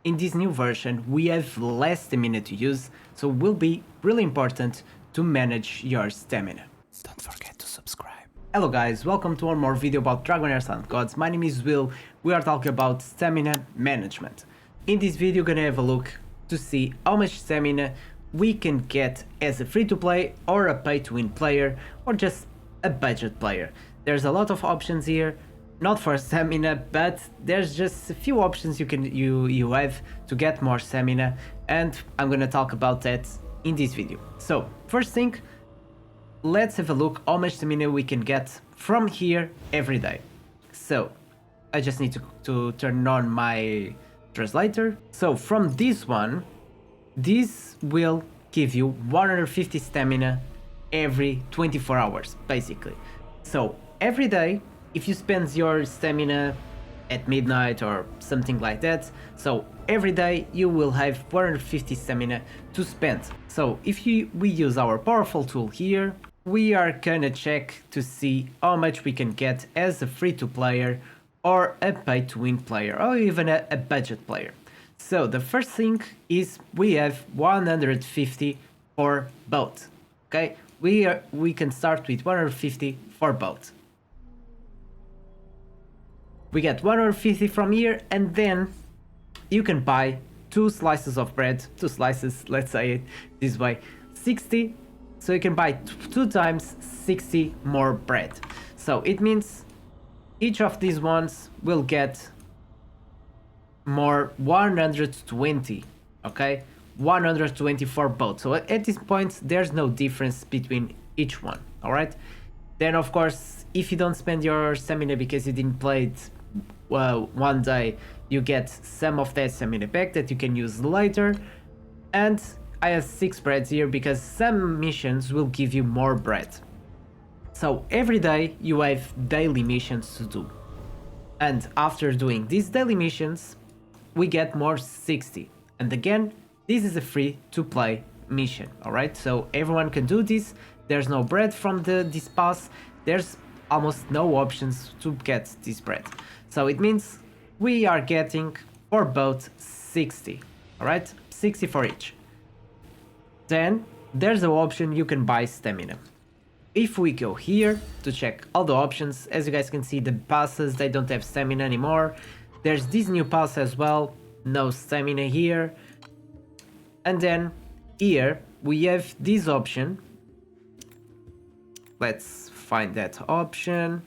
in this new version we have less stamina to use, so it will be really important to manage your stamina. Don't forget to subscribe. Hello guys, welcome to one more video about Dragonheir Silent Gods. My name is Will. We are talking about stamina management. In this video, gonna have a look to see how much stamina we can get as a free-to-play or a pay-to-win player or just a budget player. There's a lot of options here, not for stamina, but there's just a few options you have to get more stamina, and I'm gonna talk about that in this video. So first thing, let's have a look how much stamina we can get from here every day. So I just need to turn on my translator. So from this one, this will give you 150 stamina every 24 hours basically. So every day, if you spend your stamina at midnight or something like that, so every day you will have 150 stamina to spend. So if we use our powerful tool here, we are gonna check to see how much we can get as a free-to-player or a pay-to-win player or even a budget player. So the first thing is we have 150 for both. Okay, we can start with 150 for both. We get 150 from here, and then you can buy 2 slices of bread, 2 slices, let's say it this way, 60. So you can buy 2 times 60 more bread. So it means each of these ones will get more 120, okay? 120 for both. So at this point, there's no difference between each one, all right? Then of course, if you don't spend your stamina because you didn't play it one day, you get some of that stamina back that you can use later. And I have 6 breads here because some missions will give you more bread. So every day you have daily missions to do. And after doing these daily missions, we get more 60. And again, this is a free to play mission, alright? So everyone can do this. There's no bread from this pass. There's almost no options to get this bread. So it means we are getting for both 60, alright? 60 for each. Then there's an option you can buy stamina. If we go here to check all the options, as you guys can see, the passes, they don't have stamina anymore. There's this new pass as well, no stamina here. And then here we have this option. Let's find that option.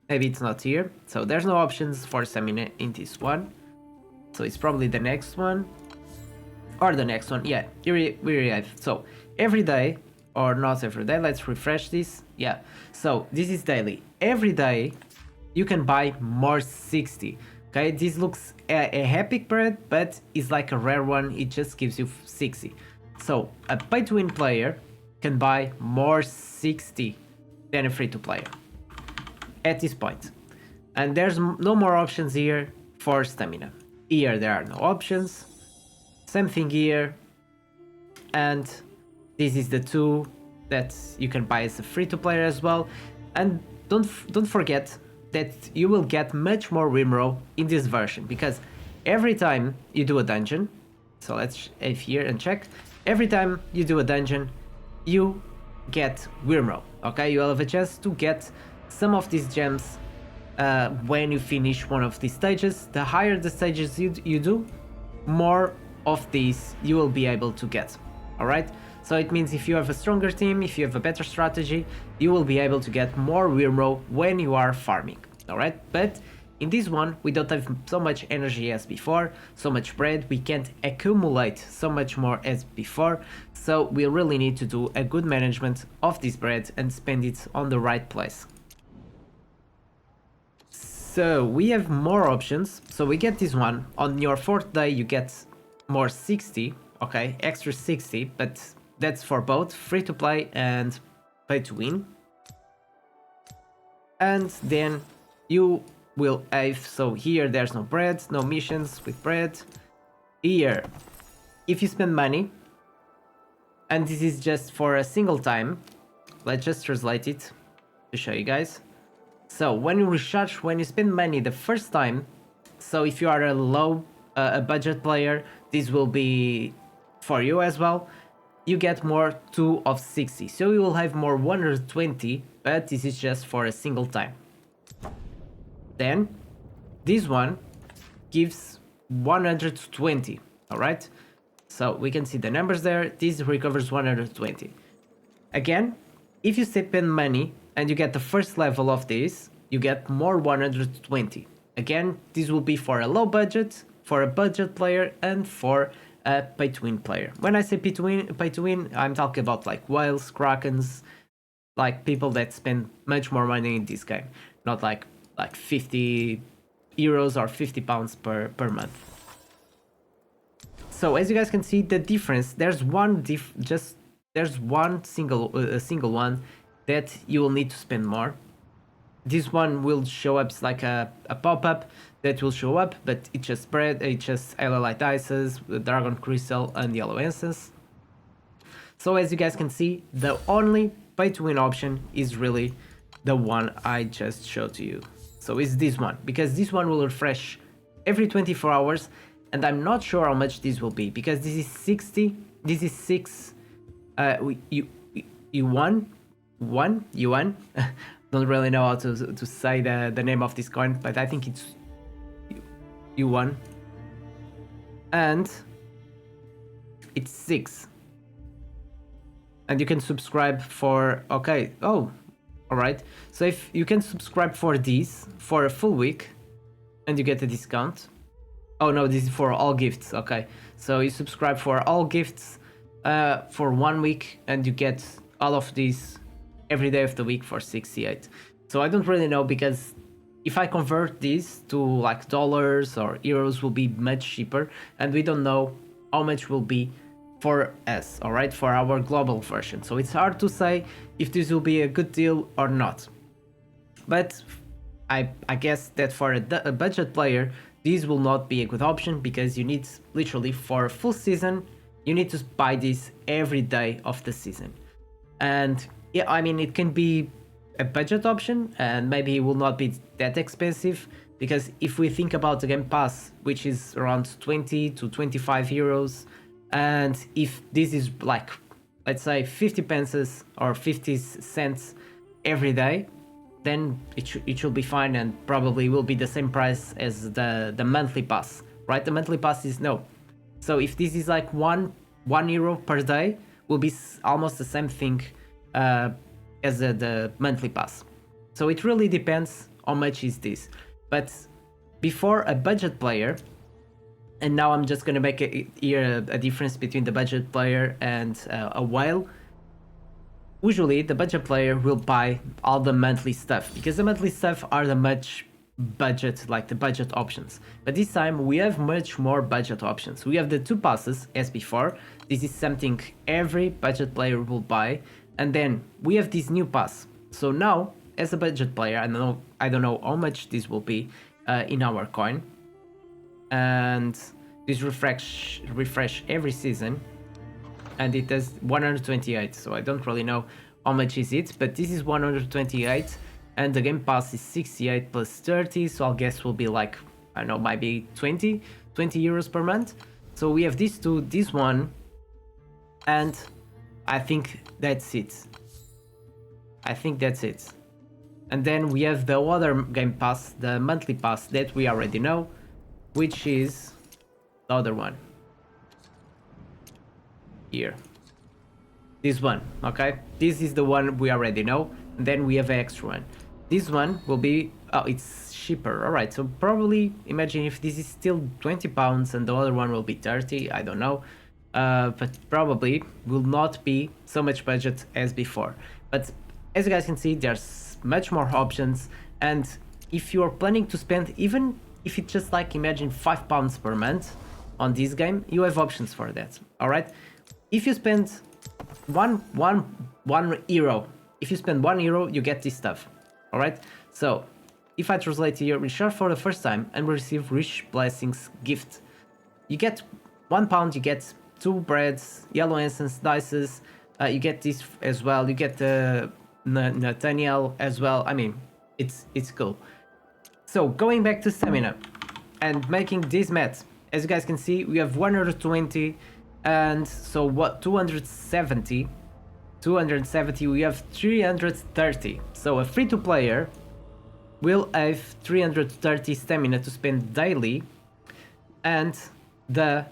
Maybe it's not here. So there's no options for stamina in this one. So it's probably the next one. Or the next one, yeah, here we have. So every day, or not every day, let's refresh this. Yeah, so this is daily. Every day you can buy more 60. Okay, this looks a epic bread, but it's like a rare one. It just gives you 60. So a pay-to-win player can buy more 60 than a free-to-player at this point. And there's no more options here for stamina. Here there are no options. Same thing here, and this is the 2 that you can buy as a free-to-player as well. And don't forget that you will get much more win in this version, because every time you do a dungeon, so let's have here and check, every time you do a dungeon, you get win, okay? You will have a chance to get some of these gems when you finish one of these stages. The higher the stages you do, more of these you will be able to get, all right? So it means if you have a stronger team, if you have a better strategy, you will be able to get more win when you are farming, all right? But in this one, we don't have so much energy as before, so much bread, we can't accumulate so much more as before, so we really need to do a good management of this bread and spend it on the right place. So we have more options. So we get this one. On your 4th day you get more 60, okay, extra 60, but that's for both free to play and pay to win. And then you will have, so here there's no bread, no missions with bread. Here, if you spend money, and this is just for a single time, let's just translate it to show you guys. So when you recharge, when you spend money the first time, so if you are a low a budget player, this will be for you as well. You get more 2 of 60, so you will have more 120, but this is just for a single time. Then this one gives 120. All right, so we can see the numbers there. This recovers 120. Again, if you spend money and you get the first level of this, you get more 120. Again, this will be for a low budget, for a budget player, and for a pay-to-win player. When I say pay-to-win, I'm talking about like whales, krakens, like people that spend much more money in this game, not like 50 euros or 50 pounds per month. So as you guys can see, the difference, there's one single one that you will need to spend more. This one will show up like a pop-up that will show up, but it's just Light Ices, Dragon Crystal, and Yellow Essence. So as you guys can see, the only pay-to-win option is really the one I just showed to you. So it's this one, because this one will refresh every 24 hours, and I'm not sure how much this will be, because this is 60, this is 6 yuan. Don't really know how to say the name of this coin, but I think it's yuan. And it's 6. And you can subscribe for, okay, oh, alright. So if you can subscribe for this for a full week and you get a discount. Oh no, this is for all gifts, okay. So you subscribe for all gifts for 1 week and you get all of these every day of the week for 68. So I don't really know, because if I convert this to like dollars or euros will be much cheaper, and we don't know how much will be for us, all right, for our global version. So it's hard to say if this will be a good deal or not. But I guess that for a budget player, this will not be a good option, because you need literally for a full season, you need to buy this every day of the season. And yeah, I mean, it can be a budget option and maybe it will not be that expensive, because if we think about the Game Pass, which is around 20 to 25 euros, and if this is like, let's say 50 pences or 50 cents every day, then it should be fine, and probably will be the same price as the monthly pass, right? The monthly pass is no. So if this is like one euro per day, will be almost the same thing as the monthly pass. So it really depends how much is this. But before a budget player, and now I'm just gonna make here a difference between the budget player and a whale. Usually the budget player will buy all the monthly stuff, because the monthly stuff are the much budget, like the budget options. But this time we have much more budget options. We have the 2 passes as before. This is something every budget player will buy. And then we have this new pass. So now, as a budget player, I don't know how much this will be in our coin. And this refresh every season. And it does 128. So I don't really know how much is it. But this is 128. And the Game Pass is 68 plus 30. So I'll guess will be like, I don't know, maybe 20 euros per month. So we have these two, this one. And I think that's it. And then we have the other Game Pass, the monthly pass that we already know, which is the other one. Here. This one, okay? This is the one we already know. And then we have an extra one. This one will be, oh, it's cheaper. Alright, so probably imagine if this is still 20 pounds and the other one will be 30, I don't know. But probably will not be so much budget as before. But as you guys can see, there's much more options, and if you're planning to spend, even if it's just like imagine 5 pounds per month on this game, you have options for that. All right, if you spend one euro, if you spend 1 euro, you get this stuff. All right, so if I translate here, recharge for the first time and receive rich blessings gift. You get £1, you get 2 breads, yellow essence, dices, you get this as well, you get the Nathaniel as well. I mean, it's cool. So going back to stamina and making this math as you guys can see, we have 120, and so what, 270, we have 330. So a free-to player will have 330 stamina to spend daily, and the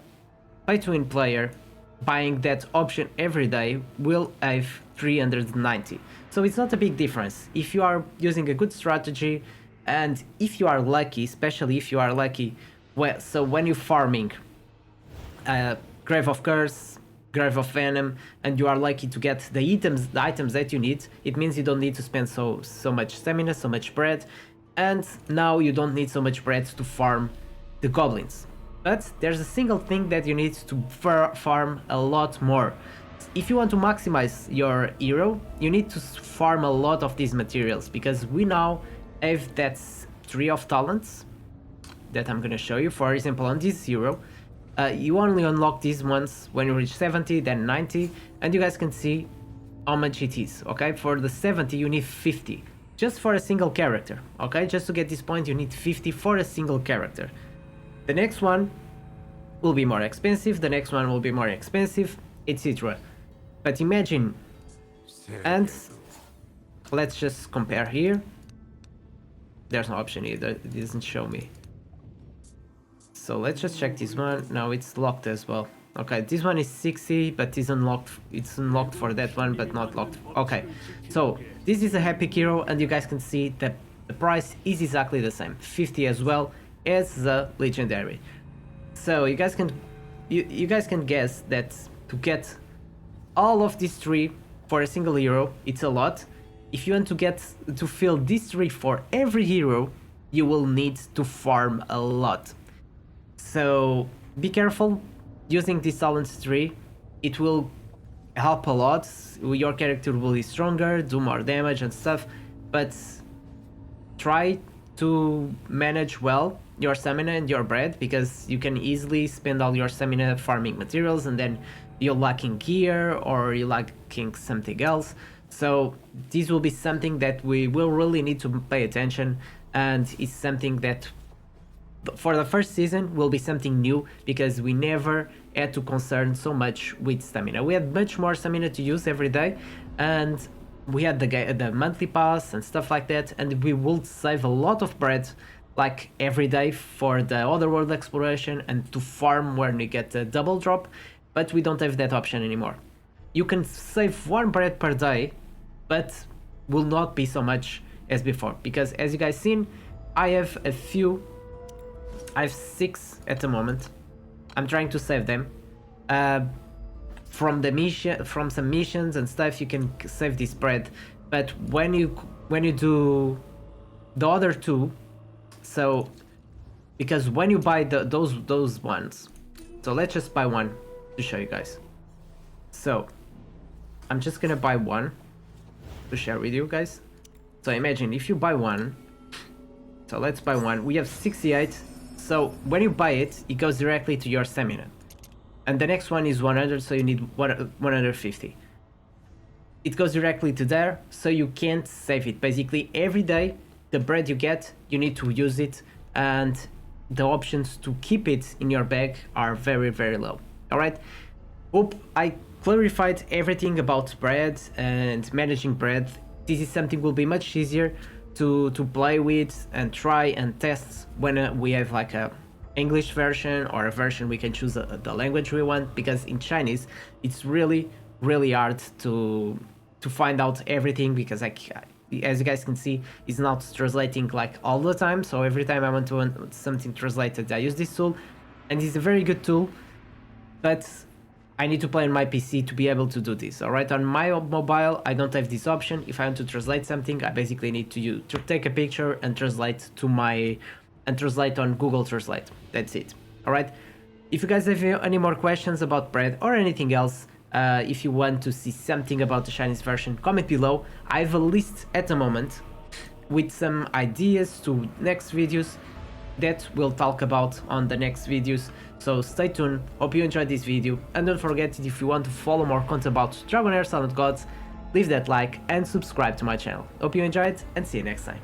pay-to-win player buying that option every day will have 390. So it's not a big difference. If you are using a good strategy, and if you are lucky, especially if you are lucky, well, so when you're farming Grave of Curse, Grave of Venom, and you are lucky to get the items that you need, it means you don't need to spend so much stamina, so much bread, and now you don't need so much bread to farm the goblins. But there's a single thing that you need to farm a lot more. If you want to maximize your hero, you need to farm a lot of these materials, because we now have that tree of talents that I'm gonna show you. For example, on this hero, you only unlock these ones when you reach 70, then 90, and you guys can see how much it is, okay? For the 70, you need 50, just for a single character, okay? Just to get this point, you need 50 for a single character. The next one will be more expensive, the next one will be more expensive, etc. But imagine, and let's just compare here. There's no option here, it doesn't show me. So let's just check this one. Now it's locked as well. Okay, this one is 60, but it's unlocked for that one, but not locked. Okay, so this is a epic hero, and you guys can see that the price is exactly the same, 50 as well as the legendary. So you guys can guess that to get all of these three for a single hero, it's a lot. If you want to fill this tree for every hero, you will need to farm a lot. So be careful using this talent tree. It will help a lot. Your character will be stronger, do more damage and stuff, but try to manage well your stamina and your bread, because you can easily spend all your stamina farming materials and then you're lacking gear or you're lacking something else. So this will be something that we will really need to pay attention, and it's something that for the first season will be something new, because we never had to concern so much with stamina. We had much more stamina to use every day, and we had the monthly pass and stuff like that, and we will save a lot of bread like every day for the otherworld exploration and to farm when we get a double drop, but we don't have that option anymore. You can save 1 bread per day, but will not be so much as before, because as you guys seen, I have 6 at the moment. I'm trying to save them. From some missions and stuff, you can save this bread, but when you do the other 2, so because when you buy those ones, so let's just buy one to show you guys. So I'm just gonna buy one to share with you guys. So imagine if you buy one, so let's buy one, we have 68. So when you buy it, it goes directly to your stamina, and the next one is 100, so you need 150. It goes directly to there, so you can't save it. Basically every day the bread you get, you need to use it, and the options to keep it in your bag are very, very low. Alright, hope I clarified everything about bread and managing bread. This is something will be much easier to play with and try and test when we have like a English version or a version we can choose the language we want, because in Chinese it's really hard to find out everything, because as you guys can see, it's not translating like all the time. So every time I want something translated, I use this tool, and it's a very good tool, but I need to play on my PC to be able to do this. Alright, on my mobile I don't have this option. If I want to translate something, I basically need to take a picture and translate on Google Translate. That's it. Alright, if you guys have any more questions about bread or anything else, if you want to see something about the Chinese version, comment below. I have a list at the moment with some ideas to next videos that we'll talk about on the next videos, so stay tuned. Hope you enjoyed this video, and don't forget, if you want to follow more content about Dragonheir Silent Gods, leave that like and subscribe to my channel. Hope you enjoyed, and see you next time.